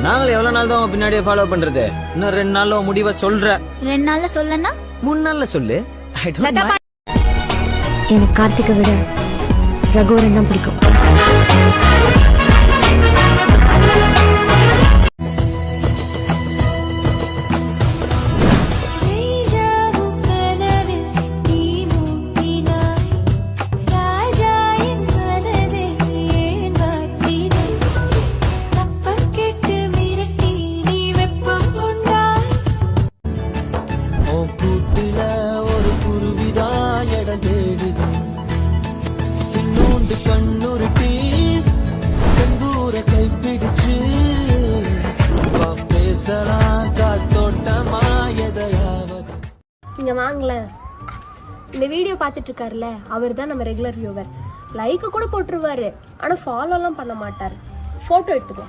நாங்களும் எவ்வளவு நாள் தான் பின்னாடியே ஃபாலோ பண்றது? இன்னும் 2 நாள்ல முடிவை சொல்ற. 2 நாள்ல சொல்லனா 3 நாள்ல சொல்லு. எனக்கு கார்த்திகை விட ரகுவரன் தான் பிடிக்கும். இங்க வாங்கல. இந்த வீடியோ பார்த்துட்டு இருக்காருல்ல, அவர் தான் நம்ம ரெகுலர் வியூவர். லைக் கூட போட்டுருவாரு, ஆனா ஃபாலோ எல்லாம் பண்ண மாட்டாரு. போட்டோ எடுத்துக்கோ.